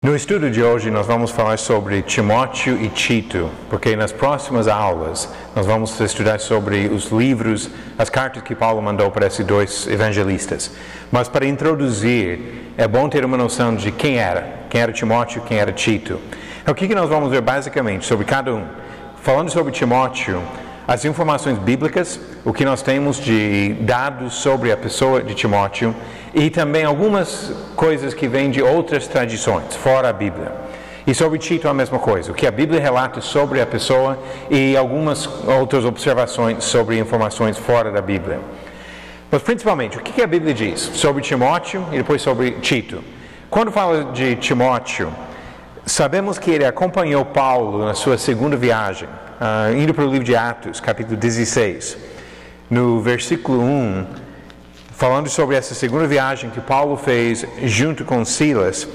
No estudo de hoje nós vamos falar sobre Timóteo e Tito, porque nas próximas aulas nós vamos estudar sobre os livros, as cartas que Paulo mandou para esses dois evangelistas. Mas para introduzir, é bom ter uma noção de quem era Timóteo, quem era Tito. Então, o que nós vamos ver basicamente sobre cada um? Falando sobre Timóteo, as informações bíblicas, o que nós temos de dados sobre a pessoa de Timóteo e também algumas coisas que vêm de outras tradições, fora a Bíblia. E sobre Tito a mesma coisa, o que a Bíblia relata sobre a pessoa e algumas outras observações sobre informações fora da Bíblia. Mas principalmente, o que a Bíblia diz sobre Timóteo e depois sobre Tito? Quando fala de Timóteo, sabemos que ele acompanhou Paulo na sua segunda viagem, indo para o livro de Atos, capítulo 16. No versículo 1, falando sobre essa segunda viagem que Paulo fez junto com Silas,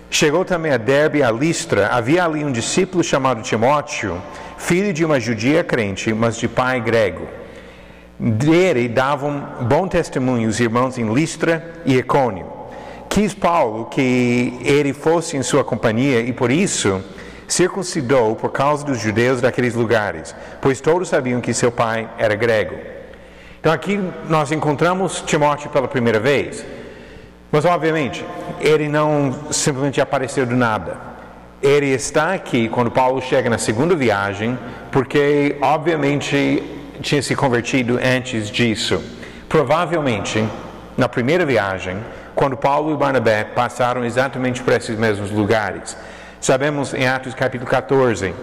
chegou também a Derbe e a Listra. Havia ali um discípulo chamado Timóteo, filho de uma judia crente, mas de pai grego. Dele davam bom testemunho os irmãos em Listra e Icônio. Quis Paulo que ele fosse em sua companhia e por isso circuncidou por causa dos judeus daqueles lugares, pois todos sabiam que seu pai era grego. Então aqui nós encontramos Timóteo pela primeira vez, mas obviamente ele não simplesmente apareceu do nada. Ele está aqui quando Paulo chega na segunda viagem, porque obviamente tinha se convertido antes disso. Provavelmente na primeira viagem, quando Paulo e Barnabé passaram exatamente por esses mesmos lugares. Sabemos em Atos capítulo 14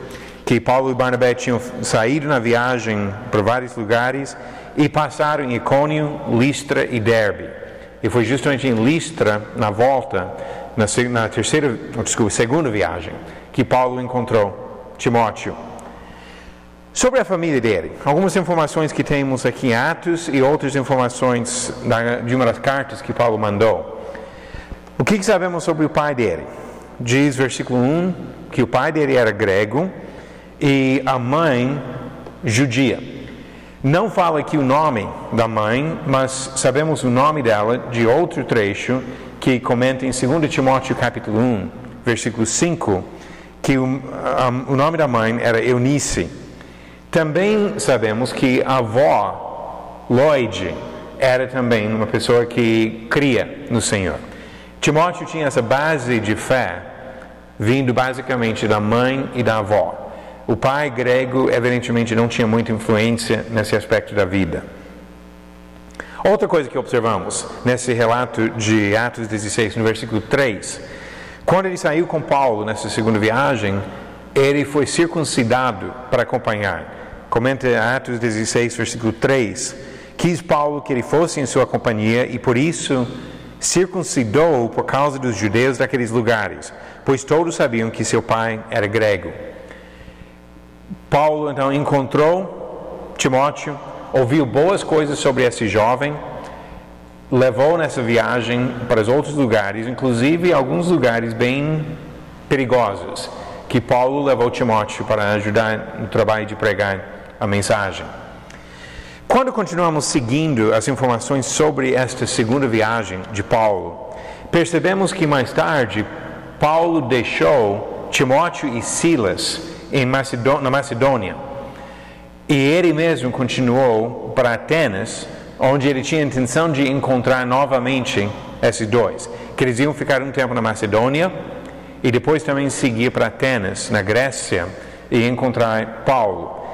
que Paulo e Barnabé tinham saído na viagem para vários lugares e passaram em Icônio, Listra e Derbe. E foi justamente em Listra, na volta, na segunda viagem, que Paulo encontrou Timóteo. Sobre a família dele, algumas informações que temos aqui em Atos e outras informações de uma das cartas que Paulo mandou. O que sabemos sobre o pai dele? Diz versículo 1 que o pai dele era grego e a mãe judia. Não fala aqui o nome da mãe, mas sabemos o nome dela de outro trecho que comenta em 2 Timóteo capítulo 1, versículo 5, que o nome da mãe era Eunice. Também sabemos que a avó, Lloyd, era também uma pessoa que cria no Senhor. Timóteo tinha essa base de fé, vindo basicamente da mãe e da avó. O pai grego, evidentemente, não tinha muita influência nesse aspecto da vida. Outra coisa que observamos nesse relato de Atos 16, no versículo 3, quando ele saiu com Paulo nessa segunda viagem, ele foi circuncidado para acompanhar. Comenta Atos 16, versículo 3, quis Paulo que ele fosse em sua companhia e por isso circuncidou por causa dos judeus daqueles lugares, pois todos sabiam que seu pai era grego. Paulo então encontrou Timóteo, ouviu boas coisas sobre esse jovem, levou nessa viagem para os outros lugares, inclusive alguns lugares bem perigosos, que Paulo levou Timóteo para ajudar no trabalho de pregar a mensagem. Quando continuamos seguindo as informações sobre esta segunda viagem de Paulo, percebemos que mais tarde Paulo deixou Timóteo e Silas na Macedônia e ele mesmo continuou para Atenas, onde ele tinha a intenção de encontrar novamente esses dois, que eles iam ficar um tempo na Macedônia e depois também seguir para Atenas, na Grécia, e encontrar Paulo.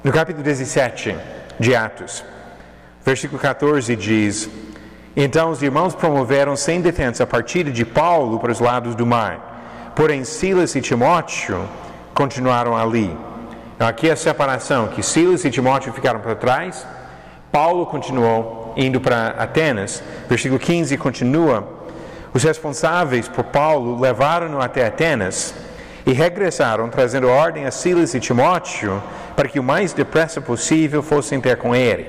No capítulo 17 de Atos, versículo 14 diz: então os irmãos promoveram sem detença a partida de Paulo para os lados do mar, porém Silas e Timóteo continuaram ali. Então, aqui é a separação, que Silas e Timóteo ficaram para trás, Paulo continuou indo para Atenas. Versículo 15 continua: os responsáveis por Paulo levaram-no até Atenas e regressaram, trazendo ordem a Silas e Timóteo para que o mais depressa possível fossem ter com ele.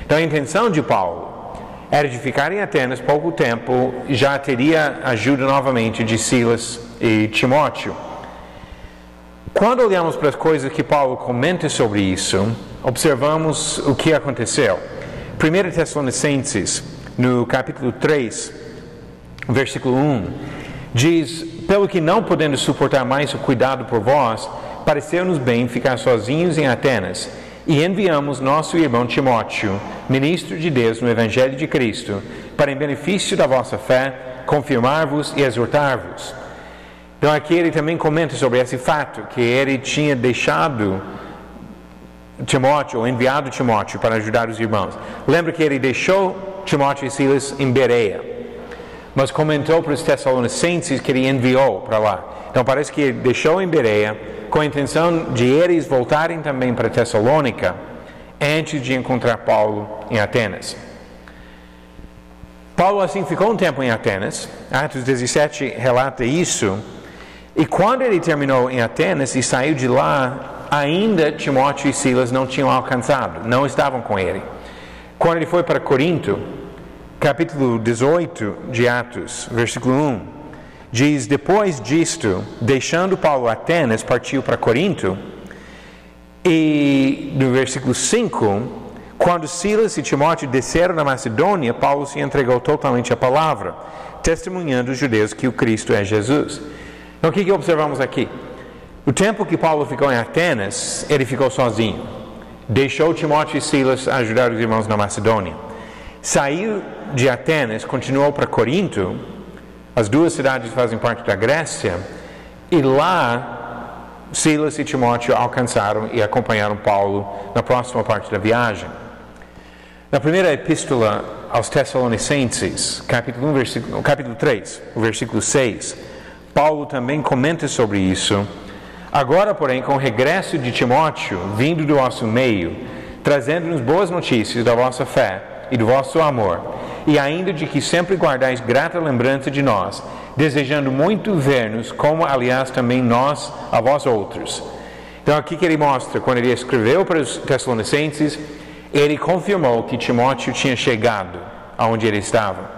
Então a intenção de Paulo era de ficar em Atenas pouco tempo e já teria ajuda novamente de Silas e Timóteo. Quando olhamos para as coisas que Paulo comenta sobre isso, observamos o que aconteceu. 1 Tessalonicenses, no capítulo 3, versículo 1, Diz: pelo que não podendo suportar mais o cuidado por vós, pareceu-nos bem ficar sozinhos em Atenas, e enviamos nosso irmão Timóteo, ministro de Deus no Evangelho de Cristo, para em benefício da vossa fé, confirmar-vos e exortar-vos. Então aqui ele também comenta sobre esse fato, que ele tinha deixado Timóteo, ou enviado Timóteo para ajudar os irmãos. Lembra que ele deixou Timóteo e Silas em Bereia, mas comentou para os Tessalonicenses que ele enviou para lá. Então parece que ele deixou em Bereia com a intenção de eles voltarem também para Tessalônica antes de encontrar Paulo em Atenas. Paulo assim ficou um tempo em Atenas. Atos 17 relata isso. E quando ele terminou em Atenas e saiu de lá, ainda Timóteo e Silas não tinham alcançado, não estavam com ele. Quando ele foi para Corinto, capítulo 18 de Atos, versículo 1, diz: depois disto, deixando Paulo Atenas, partiu para Corinto. E no versículo 5, quando Silas e Timóteo desceram da Macedônia, Paulo se entregou totalmente à palavra, testemunhando os judeus que o Cristo é Jesus. Então o que observamos aqui? O tempo que Paulo ficou em Atenas, ele ficou sozinho. Deixou Timóteo e Silas ajudar os irmãos na Macedônia. Saiu de Atenas, continuou para Corinto. As duas cidades fazem parte da Grécia. E lá, Silas e Timóteo alcançaram e acompanharam Paulo na próxima parte da viagem. Na primeira epístola aos Tessalonicenses, capítulo 3, o versículo 6, Paulo também comenta sobre isso. Agora, porém, com o regresso de Timóteo, vindo do vosso meio, trazendo-nos boas notícias da vossa fé e do vosso amor, e ainda de que sempre guardais grata lembrança de nós, desejando muito ver-nos, como aliás também nós a vós outros. Então aqui que ele mostra, quando ele escreveu para os Tessalonicenses, ele confirmou que Timóteo tinha chegado aonde ele estava.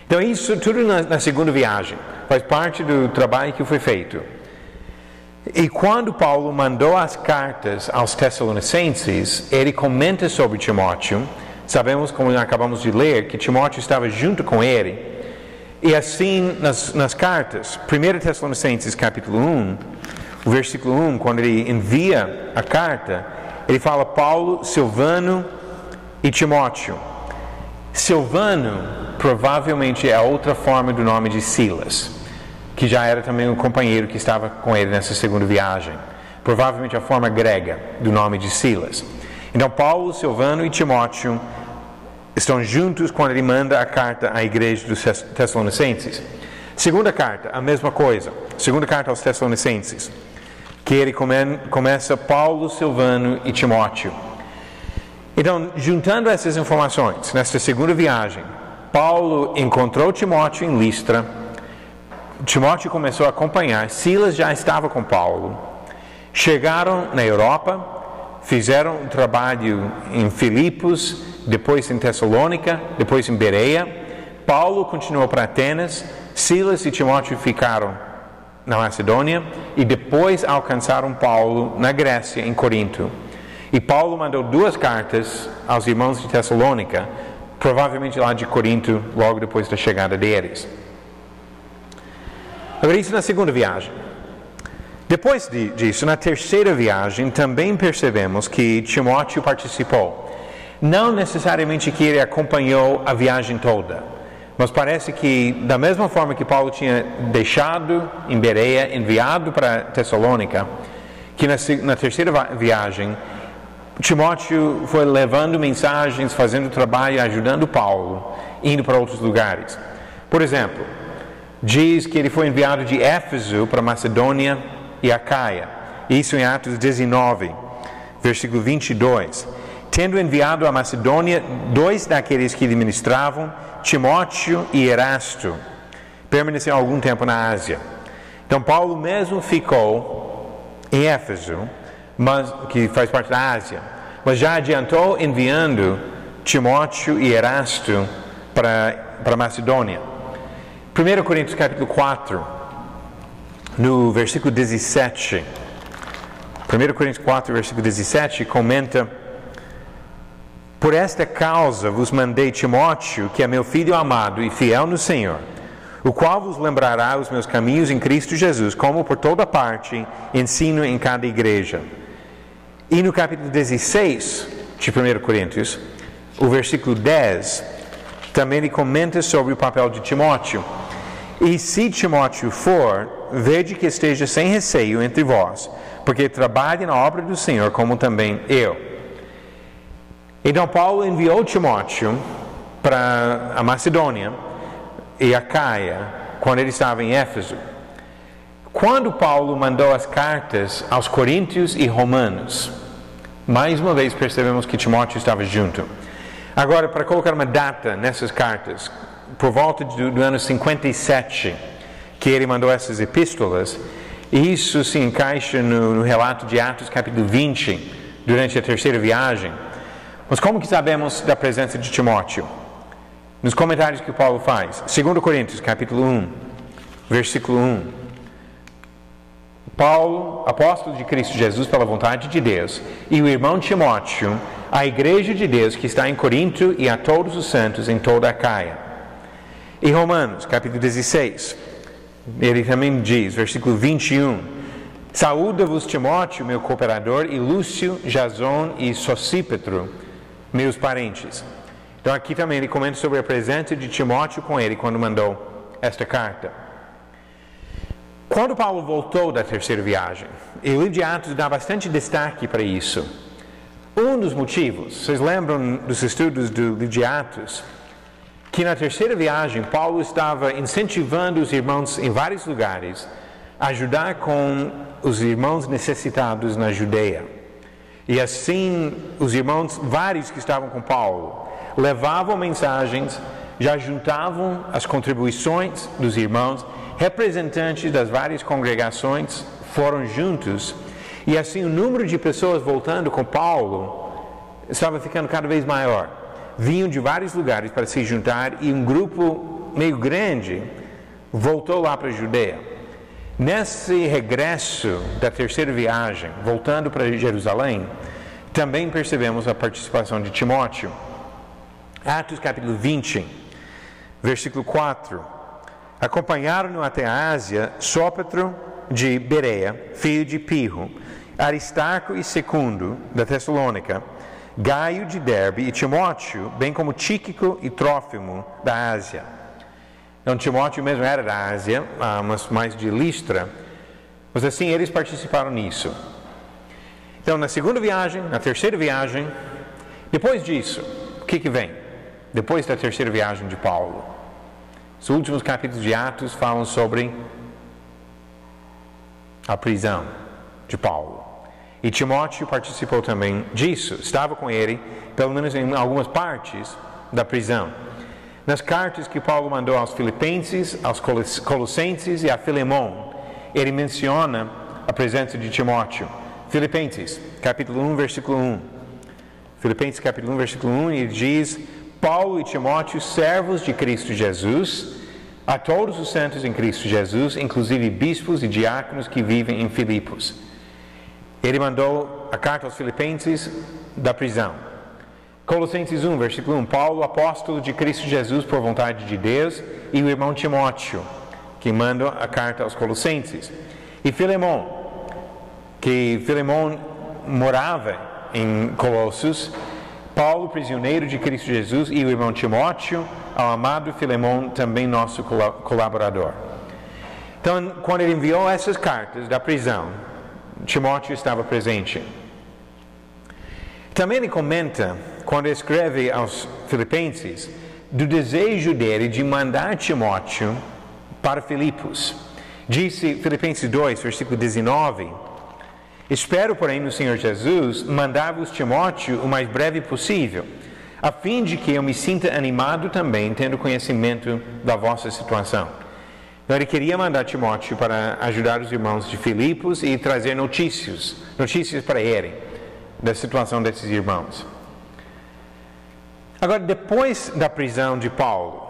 Então isso tudo na segunda viagem, faz parte do trabalho que foi feito. E quando Paulo mandou as cartas aos Tessalonicenses, ele comenta sobre Timóteo. Sabemos, como acabamos de ler, que Timóteo estava junto com ele. E assim, nas cartas, 1 Tessalonicenses capítulo 1, o versículo 1, quando ele envia a carta, ele fala Paulo, Silvano e Timóteo. Silvano provavelmente é outra forma do nome de Silas, que já era também um companheiro que estava com ele nessa segunda viagem. Provavelmente a forma grega do nome de Silas. Então Paulo, Silvano e Timóteo estão juntos quando ele manda a carta à igreja dos Tessalonicenses. Segunda carta, a mesma coisa. Segunda carta aos Tessalonicenses, que ele começa Paulo, Silvano e Timóteo. Então, juntando essas informações, nesta segunda viagem, Paulo encontrou Timóteo em Listra. Timóteo começou a acompanhar. Silas já estava com Paulo. Chegaram na Europa, fizeram um trabalho em Filipos, depois em Tessalônica, depois em Bereia. Paulo continuou para Atenas. Silas e Timóteo ficaram na Macedônia e depois alcançaram Paulo na Grécia, em Corinto. E Paulo mandou 2 cartas aos irmãos de Tessalônica, provavelmente lá de Corinto, logo depois da chegada deles. Agora, isso na segunda viagem. Depois disso, na terceira viagem, também percebemos que Timóteo participou. Não necessariamente que ele acompanhou a viagem toda, mas parece que, da mesma forma que Paulo tinha deixado em Bereia, enviado para Tessalônica, que na terceira viagem, Timóteo foi levando mensagens, fazendo trabalho, ajudando Paulo, indo para outros lugares. Por exemplo, diz que ele foi enviado de Éfeso para Macedônia e Acaia. Isso em Atos 19, versículo 22. Tendo enviado a Macedônia 2 daqueles que lhe ministravam, Timóteo e Erasto, permaneceram algum tempo na Ásia. Então Paulo mesmo ficou em Éfeso, que faz parte da Ásia, mas já adiantou enviando Timóteo e Erasto para Macedônia. 1 Coríntios capítulo 4, no versículo 17, 1 Coríntios 4, versículo 17, comenta: por esta causa vos mandei Timóteo, que é meu filho amado e fiel no Senhor, o qual vos lembrará os meus caminhos em Cristo Jesus, como por toda parte ensino em cada igreja. E no capítulo 16 de 1 Coríntios, o versículo 10, também ele comenta sobre o papel de Timóteo. E se Timóteo for, vede que esteja sem receio entre vós, porque trabalhe na obra do Senhor, como também eu. Então Paulo enviou Timóteo para a Macedônia e a Caia, quando ele estava em Éfeso. Quando Paulo mandou as cartas aos Coríntios e Romanos, mais uma vez percebemos que Timóteo estava junto. Agora, para colocar uma data nessas cartas, por volta do ano 57, que ele mandou essas epístolas, isso se encaixa no relato de Atos capítulo 20, durante a terceira viagem. Mas como que sabemos da presença de Timóteo? Nos comentários que Paulo faz. 2 Coríntios capítulo 1, versículo 1. Paulo, apóstolo de Cristo Jesus pela vontade de Deus, e o irmão Timóteo, à igreja de Deus que está em Corinto e a todos os santos em toda a Caia. E Romanos, capítulo 16, ele também diz, versículo 21, saúda-vos Timóteo, meu cooperador, e Lúcio, Jason e Sosípetro, meus parentes. Então aqui também ele comenta sobre a presença de Timóteo com ele quando mandou esta carta. Quando Paulo voltou da terceira viagem, e o livro de Atos dá bastante destaque para isso. Um dos motivos, vocês lembram dos estudos do livro de Atos, que na terceira viagem Paulo estava incentivando os irmãos em vários lugares a ajudar com os irmãos necessitados na Judeia. E assim, os irmãos, vários que estavam com Paulo, levavam mensagens, já juntavam as contribuições dos irmãos, representantes das várias congregações foram juntos, e assim o número de pessoas voltando com Paulo estava ficando cada vez maior. Vinham de vários lugares para se juntar, e um grupo meio grande voltou lá para a Judeia. Nesse regresso da terceira viagem, voltando para Jerusalém, também percebemos a participação de Timóteo. Atos capítulo 20, versículo 4. Acompanharam-no até a Ásia Sópatro de Bereia, filho de Pirro, Aristarco e Secundo, da Tessalônica, Gaio de Derbe e Timóteo, bem como Tíquico e Trófimo, da Ásia. Então Timóteo mesmo era da Ásia, mas mais de Listra, mas assim eles participaram nisso. Então na segunda viagem, na terceira viagem, depois disso, o que vem? Depois da terceira viagem de Paulo. Os últimos capítulos de Atos falam sobre a prisão de Paulo. E Timóteo participou também disso. Estava com ele, pelo menos em algumas partes da prisão. Nas cartas que Paulo mandou aos Filipenses, aos Colossenses e a Filemon, ele menciona a presença de Timóteo. Filipenses, capítulo 1, versículo 1. Filipenses, capítulo 1, versículo 1, ele diz: Paulo e Timóteo, servos de Cristo Jesus, a todos os santos em Cristo Jesus, inclusive bispos e diáconos que vivem em Filipos. Ele mandou a carta aos Filipenses da prisão. Colossenses 1, versículo 1. Paulo, apóstolo de Cristo Jesus por vontade de Deus, e o irmão Timóteo, que manda a carta aos Colossenses. E Filemon, que Filemon morava em Colossos. Paulo, prisioneiro de Cristo Jesus, e o irmão Timóteo, ao amado Filemon, também nosso colaborador. Então, quando ele enviou essas cartas da prisão, Timóteo estava presente. Também ele comenta, quando escreve aos Filipenses, do desejo dele de mandar Timóteo para Filipos. Disse Filipenses 2, versículo 19: Espero, porém, no Senhor Jesus, mandar-vos Timóteo o mais breve possível, a fim de que eu me sinta animado também, tendo conhecimento da vossa situação. Então, ele queria mandar Timóteo para ajudar os irmãos de Filipos e trazer notícias para ele da situação desses irmãos. Agora, depois da prisão de Paulo,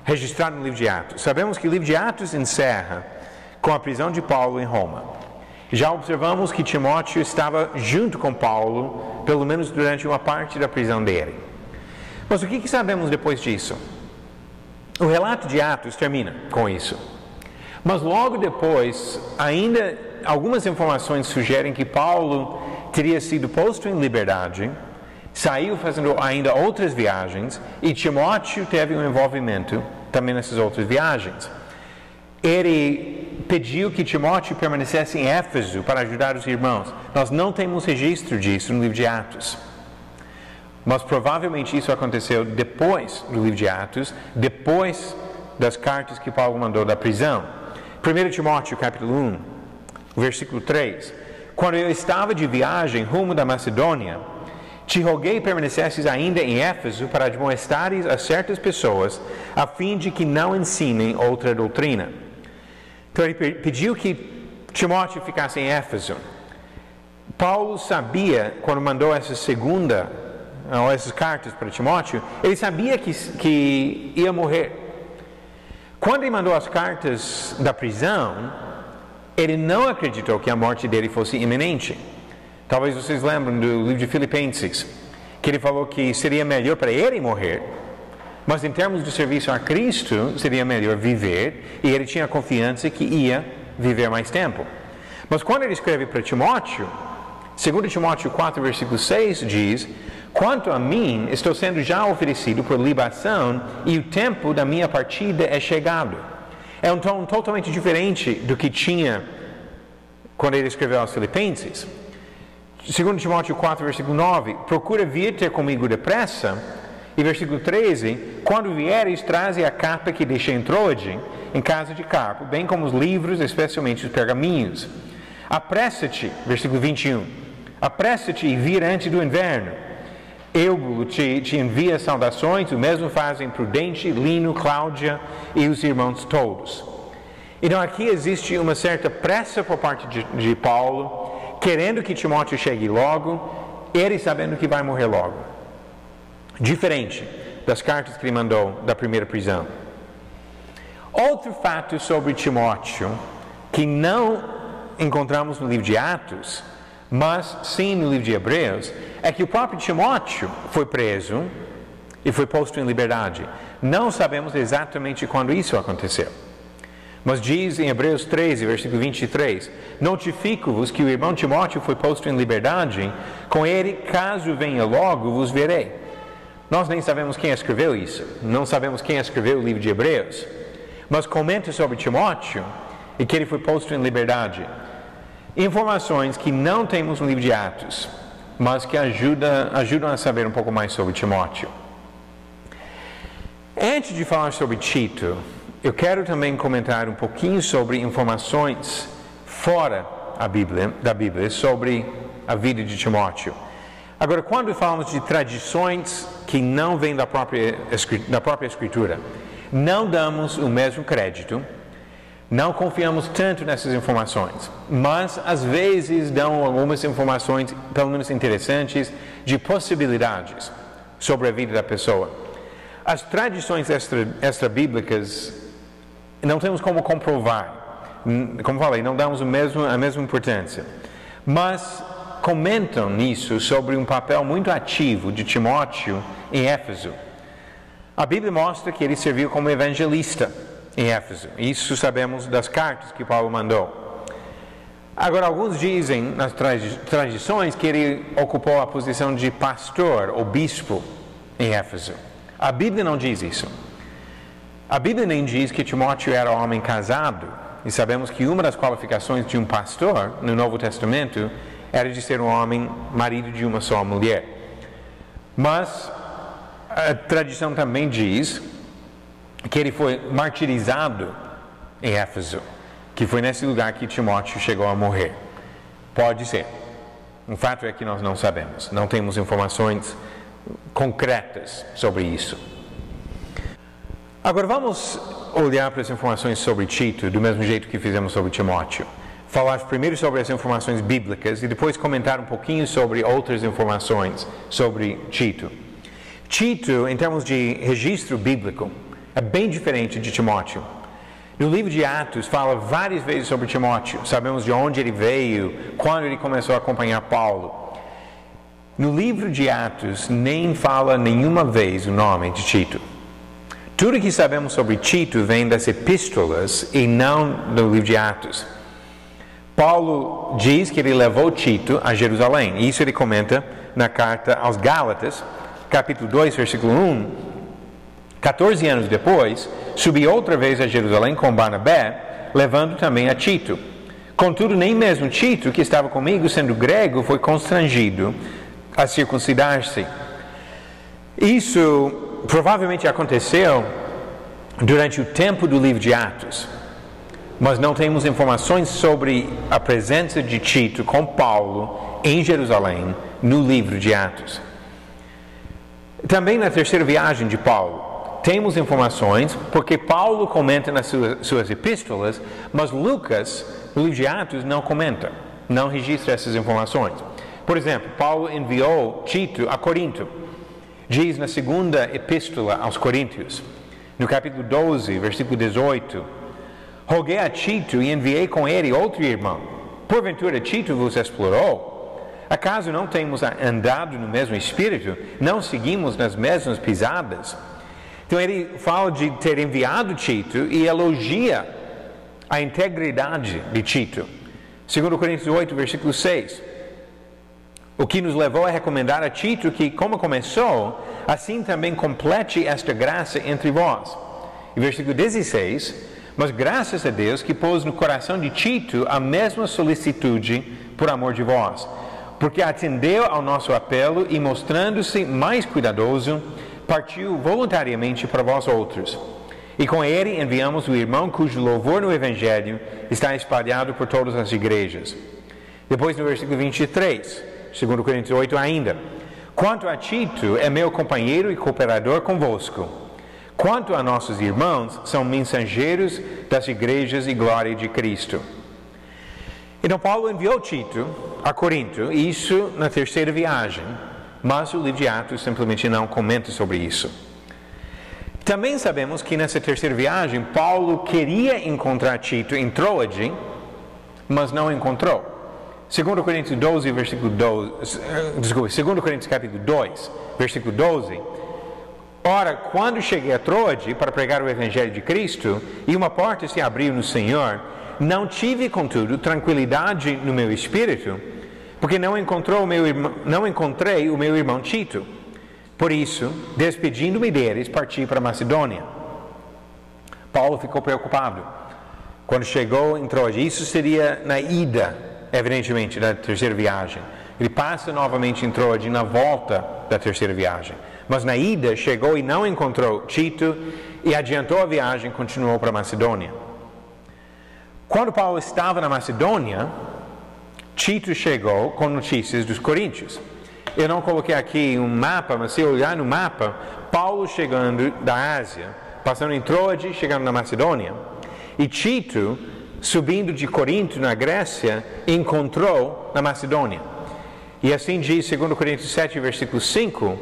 registrado no livro de Atos, sabemos que o livro de Atos encerra com a prisão de Paulo em Roma. Já observamos que Timóteo estava junto com Paulo, pelo menos durante uma parte da prisão dele. Mas o que sabemos depois disso? O relato de Atos termina com isso. Mas logo depois, ainda algumas informações sugerem que Paulo teria sido posto em liberdade, saiu fazendo ainda outras viagens, e Timóteo teve um envolvimento também nessas outras viagens. Ele pediu que Timóteo permanecesse em Éfeso para ajudar os irmãos. Nós não temos registro disso no livro de Atos. Mas provavelmente isso aconteceu depois do livro de Atos, depois das cartas que Paulo mandou da prisão. 1 Timóteo capítulo 1, versículo 3. Quando eu estava de viagem rumo da Macedônia, te roguei permanecesses ainda em Éfeso para admoestares a certas pessoas, a fim de que não ensinem outra doutrina. Então ele pediu que Timóteo ficasse em Éfeso. Paulo sabia, quando mandou essas cartas para Timóteo, ele sabia que ia morrer. Quando ele mandou as cartas da prisão, ele não acreditou que a morte dele fosse iminente. Talvez vocês lembrem do livro de Filipenses, que ele falou que seria melhor para ele morrer, mas em termos de serviço a Cristo, seria melhor viver, e ele tinha confiança que ia viver mais tempo. Mas quando ele escreve para Timóteo, 2 Timóteo 4, versículo 6 diz: quanto a mim, estou sendo já oferecido por libação, e o tempo da minha partida é chegado. É um tom totalmente diferente do que tinha quando ele escreveu aos Filipenses. 2 Timóteo 4, versículo 9, procura vir ter comigo depressa. E versículo 13, quando vieres, traze a capa que deixei em Troade, em casa de Carpo, bem como os livros, especialmente os pergaminhos. Apressa-te, versículo 21, apressa-te e vir antes do inverno. Eubulo te envia saudações, o mesmo fazem Prudente, Lino, Cláudia e os irmãos todos. Então aqui existe uma certa pressa por parte de Paulo, querendo que Timóteo chegue logo, ele sabendo que vai morrer logo. Diferente das cartas que ele mandou da primeira prisão. Outro fato sobre Timóteo, que não encontramos no livro de Atos, mas sim no livro de Hebreus, é que o próprio Timóteo foi preso e foi posto em liberdade. Não sabemos exatamente quando isso aconteceu. Mas diz em Hebreus 13, versículo 23, notifico-vos que o irmão Timóteo foi posto em liberdade, com ele, caso venha logo, vos verei. Nós nem sabemos quem escreveu isso, não sabemos quem escreveu o livro de Hebreus, mas comenta sobre Timóteo e que ele foi posto em liberdade. Informações que não temos no livro de Atos, mas que ajudam a saber um pouco mais sobre Timóteo. Antes de falar sobre Tito, eu quero também comentar um pouquinho sobre informações fora da Bíblia sobre a vida de Timóteo. Agora, quando falamos de tradições que não vêm da própria Escritura, não damos o mesmo crédito, não confiamos tanto nessas informações, mas às vezes dão algumas informações, pelo menos interessantes, de possibilidades sobre a vida da pessoa. As tradições extra-bíblicas não temos como comprovar, como falei, não damos a mesma importância, mas comentam nisso sobre um papel muito ativo de Timóteo em Éfeso. A Bíblia mostra que ele serviu como evangelista em Éfeso. Isso sabemos das cartas que Paulo mandou. Agora, alguns dizem nas tradições que ele ocupou a posição de pastor ou bispo em Éfeso. A Bíblia não diz isso. A Bíblia nem diz que Timóteo era um homem casado. E sabemos que uma das qualificações de um pastor no Novo Testamento era de ser um homem marido de uma só mulher. Mas a tradição também diz que ele foi martirizado em Éfeso, que foi nesse lugar que Timóteo chegou a morrer. Pode ser. O fato é que nós não sabemos, não temos informações concretas sobre isso. Agora vamos olhar para as informações sobre Tito do mesmo jeito que fizemos sobre Timóteo. Falar primeiro sobre as informações bíblicas e depois comentar um pouquinho sobre outras informações sobre Tito. Tito, em termos de registro bíblico, é bem diferente de Timóteo. No livro de Atos fala várias vezes sobre Timóteo. Sabemos de onde ele veio, quando ele começou a acompanhar Paulo. No livro de Atos nem fala nenhuma vez o nome de Tito. Tudo que sabemos sobre Tito vem das epístolas e não do livro de Atos. Paulo diz que ele levou Tito a Jerusalém. Isso ele comenta na carta aos Gálatas, capítulo 2, versículo 1. 14 anos depois, subi outra vez a Jerusalém com Barnabé, levando também a Tito. Contudo, nem mesmo Tito, que estava comigo, sendo grego, foi constrangido a circuncidar-se. Isso provavelmente aconteceu durante o tempo do livro de Atos, mas não temos informações sobre a presença de Tito com Paulo em Jerusalém no livro de Atos. Também na terceira viagem de Paulo, temos informações porque Paulo comenta nas suas epístolas, mas Lucas, no livro de Atos, não comenta, não registra essas informações. Por exemplo, Paulo enviou Tito a Corinto. Diz na segunda epístola aos Coríntios, no capítulo 12, versículo 18: roguei a Tito e enviei com ele outro irmão. Porventura Tito vos explorou? Acaso não temos andado no mesmo espírito? Não seguimos nas mesmas pisadas? Então ele fala de ter enviado Tito e elogia a integridade de Tito. 2 Coríntios 8, versículo 6. O que nos levou a recomendar a Tito que, como começou, assim também complete esta graça entre vós. E versículo 16: mas graças a Deus que pôs no coração de Tito a mesma solicitude por amor de vós, porque atendeu ao nosso apelo e, mostrando-se mais cuidadoso, partiu voluntariamente para vós outros. E com ele enviamos o irmão cujo louvor no Evangelho está espalhado por todas as igrejas. Depois no versículo 23, 2 Coríntios 8 ainda: quanto a Tito, é meu companheiro e cooperador convosco. Quanto a nossos irmãos, são mensageiros das igrejas e glória de Cristo. Então Paulo enviou Tito a Corinto, isso na terceira viagem, mas o livro de Atos simplesmente não comenta sobre isso. Também sabemos que nessa terceira viagem, Paulo queria encontrar Tito em Troade, mas não encontrou. 2 Coríntios 12, versículo 12, 2 Coríntios capítulo 2, versículo 12. Ora, quando cheguei a Troade para pregar o Evangelho de Cristo, e uma porta se abriu no Senhor, não tive, contudo, tranquilidade no meu espírito, porque não encontrei o meu irmão Tito. Por isso, despedindo-me deles, parti para Macedônia. Paulo ficou preocupado quando chegou em Troade. Isso seria na ida, evidentemente, da terceira viagem. Ele passa novamente em Troade na volta da terceira viagem. Mas na ida chegou e não encontrou Tito e adiantou a viagem e continuou para Macedônia. Quando Paulo estava na Macedônia, Tito chegou com notícias dos coríntios. Eu não coloquei aqui um mapa, mas se olhar no mapa, Paulo chegando da Ásia, passando em Troade, chegando na Macedônia, e Tito subindo de Corinto, na Grécia, encontrou na Macedônia. E assim diz 2 Coríntios 7, versículo 5,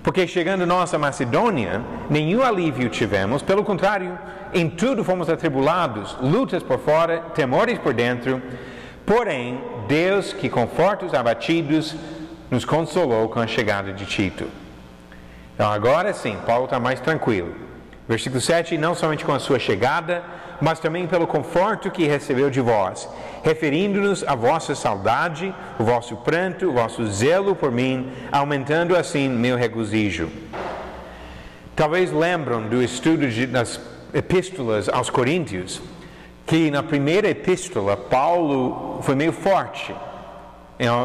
porque chegando nós à Macedônia, nenhum alívio tivemos, pelo contrário, em tudo fomos atribulados, lutas por fora, temores por dentro, porém, Deus que conforta os abatidos, nos consolou com a chegada de Tito. Então agora sim, Paulo está mais tranquilo. Versículo 7, não somente com a sua chegada, mas também pelo conforto que recebeu de vós, referindo-nos à vossa saudade, o vosso pranto, o vosso zelo por mim, aumentando assim meu regozijo. Talvez lembram do estudo das epístolas aos Coríntios, que na primeira epístola, Paulo foi meio forte,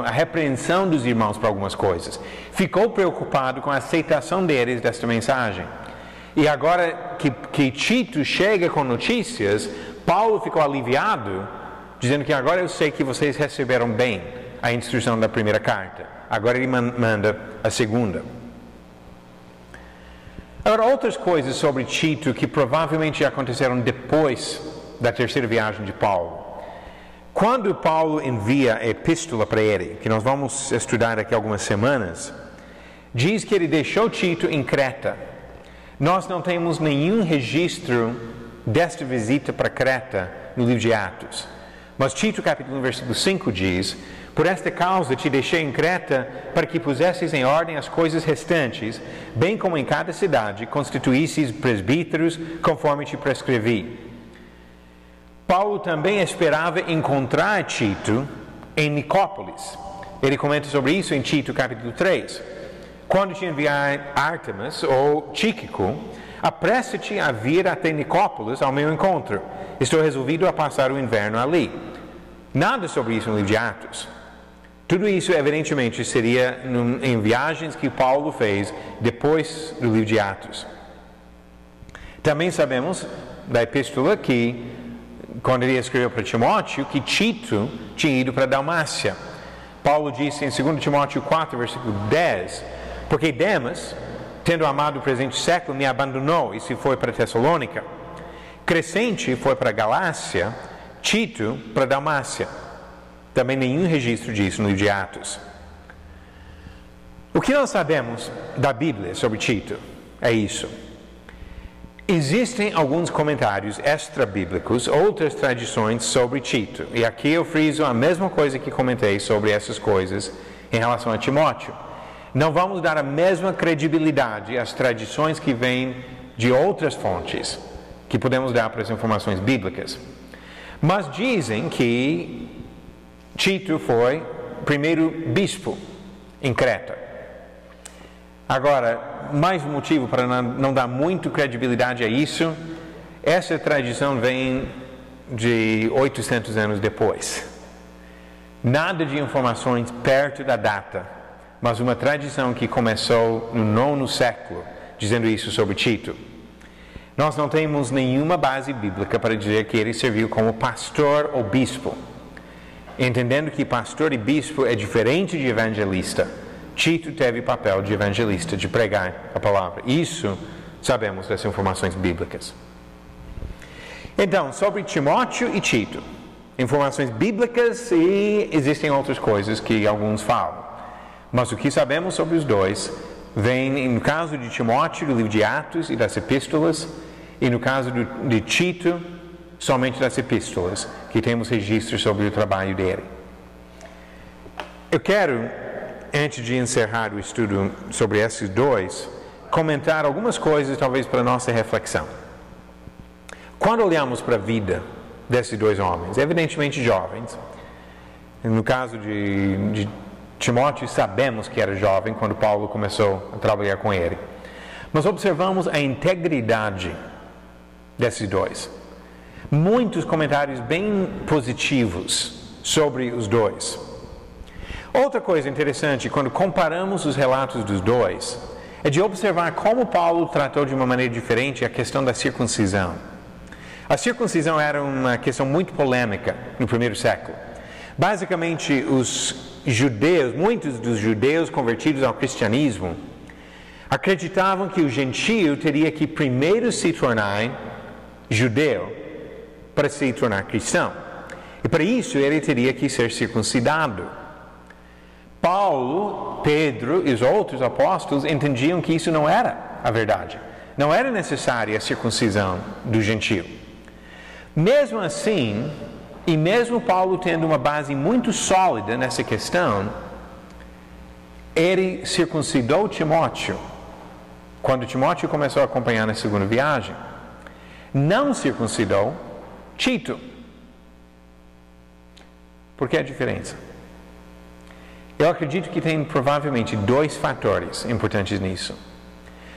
a repreensão dos irmãos para algumas coisas. Ficou preocupado com a aceitação deles desta mensagem. E agora que Tito chega com notícias, Paulo ficou aliviado, dizendo que agora eu sei que vocês receberam bem a instrução da primeira carta. Agora ele manda a segunda. Agora, outras coisas sobre Tito que provavelmente aconteceram depois da terceira viagem de Paulo. Quando Paulo envia a epístola para ele, que nós vamos estudar daqui a algumas semanas, diz que ele deixou Tito em Creta. Nós não temos nenhum registro desta visita para Creta no livro de Atos. Mas Tito, capítulo 1, versículo 5 diz: Por esta causa te deixei em Creta, para que pusesses em ordem as coisas restantes, bem como em cada cidade constituísses presbíteros, conforme te prescrevi. Paulo também esperava encontrar Tito em Nicópolis. Ele comenta sobre isso em Tito capítulo 3. Quando te enviar Ártemas ou Tíquico, apressa-te a vir até Nicópolis ao meu encontro. Estou resolvido a passar o inverno ali. Nada sobre isso no livro de Atos. Tudo isso, evidentemente, seria em viagens que Paulo fez depois do livro de Atos. Também sabemos da epístola que, quando ele escreveu para Timóteo, que Tito tinha ido para Dalmácia. Paulo disse em 2 Timóteo 4, versículo 10, porque Demas, tendo amado o presente século, me abandonou e se foi para Tessalônica. Crescente foi para Galácia, Tito para Dalmácia. Também nenhum registro disso no livro de Atos. O que nós sabemos da Bíblia sobre Tito é isso. Existem alguns comentários extra-bíblicos, outras tradições sobre Tito. E aqui eu friso a mesma coisa que comentei sobre essas coisas em relação a Timóteo. Não vamos dar a mesma credibilidade às tradições que vêm de outras fontes, que podemos dar para as informações bíblicas. Mas dizem que Tito foi o primeiro bispo em Creta. Agora, mais um motivo para não dar muito credibilidade a isso, essa tradição vem de 800 anos depois. Nada de informações perto da data, mas uma tradição que começou no 9º século, dizendo isso sobre Tito. Nós não temos nenhuma base bíblica para dizer que ele serviu como pastor ou bispo. Entendendo que pastor e bispo é diferente de evangelista, Tito teve papel de evangelista, de pregar a palavra. Isso sabemos das informações bíblicas. Então, sobre Timóteo e Tito, informações bíblicas e existem outras coisas que alguns falam. Mas o que sabemos sobre os dois vem, no caso de Timóteo, do livro de Atos e das epístolas, e no caso de Tito, somente das epístolas, que temos registros sobre o trabalho dele. Eu quero, antes de encerrar o estudo sobre esses dois, comentar algumas coisas, talvez, para a nossa reflexão. Quando olhamos para a vida desses dois homens, evidentemente jovens, no caso de Timóteo, sabemos que era jovem quando Paulo começou a trabalhar com ele, mas observamos a integridade desses dois. Muitos comentários bem positivos sobre os dois. Outra coisa interessante, quando comparamos os relatos dos dois, é de observar como Paulo tratou de uma maneira diferente a questão da circuncisão. A circuncisão era uma questão muito polêmica no primeiro século. Basicamente, os judeus, muitos dos judeus convertidos ao cristianismo, acreditavam que o gentio teria que primeiro se tornar judeu para se tornar cristão. E para isso ele teria que ser circuncidado. Paulo, Pedro e os outros apóstolos entendiam que isso não era a verdade. Não era necessária a circuncisão do gentio. Mesmo assim, e mesmo Paulo tendo uma base muito sólida nessa questão, ele circuncidou Timóteo quando Timóteo começou a acompanhar na segunda viagem. Não circuncidou Tito. Por que a diferença? Eu acredito que tem provavelmente dois fatores importantes nisso.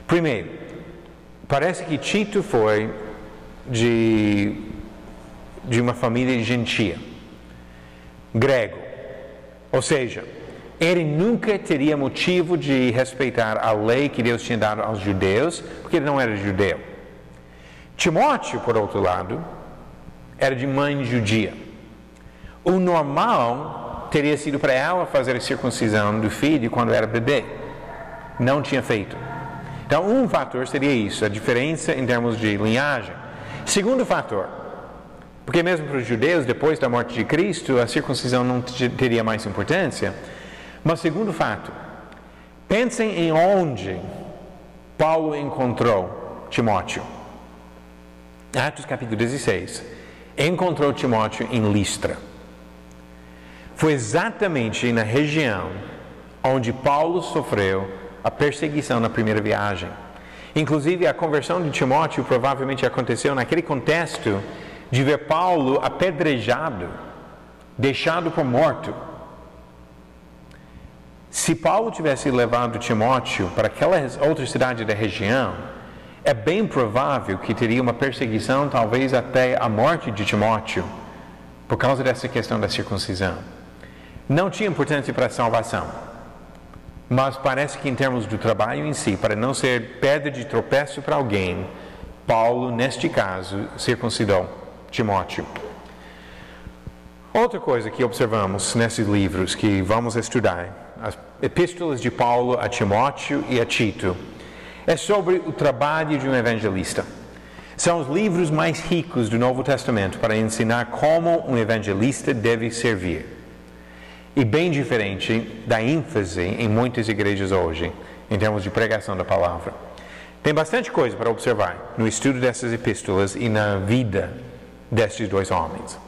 Primeiro, parece que Tito foi de uma família gentia, grego. Ou seja, ele nunca teria motivo de respeitar a lei que Deus tinha dado aos judeus, porque ele não era judeu. Timóteo, por outro lado, era de mãe judia. O normal teria sido para ela fazer a circuncisão do filho quando era bebê. Não tinha feito. Então, um fator seria isso, a diferença em termos de linhagem. Segundo fator, porque mesmo para os judeus, depois da morte de Cristo, a circuncisão não teria mais importância. Mas segundo fato, pensem em onde Paulo encontrou Timóteo. Atos capítulo 16. Encontrou Timóteo em Listra. foi exatamente na região onde Paulo sofreu a perseguição na primeira viagem. Inclusive, a conversão de Timóteo provavelmente aconteceu naquele contexto de ver Paulo apedrejado, deixado por morto. Se Paulo tivesse levado Timóteo para aquela outra cidade da região, é bem provável que teria uma perseguição, talvez até a morte de Timóteo, por causa dessa questão da circuncisão. Não tinha importância para a salvação, mas parece que em termos do trabalho em si, para não ser pedra de tropeço para alguém, Paulo, neste caso, circuncidou Timóteo. Outra coisa que observamos nesses livros que vamos estudar, as epístolas de Paulo a Timóteo e a Tito, é sobre o trabalho de um evangelista. São os livros mais ricos do Novo Testamento para ensinar como um evangelista deve servir. E bem diferente da ênfase em muitas igrejas hoje, em termos de pregação da palavra. Tem bastante coisa para observar no estudo dessas epístolas e na vida destes dois homens.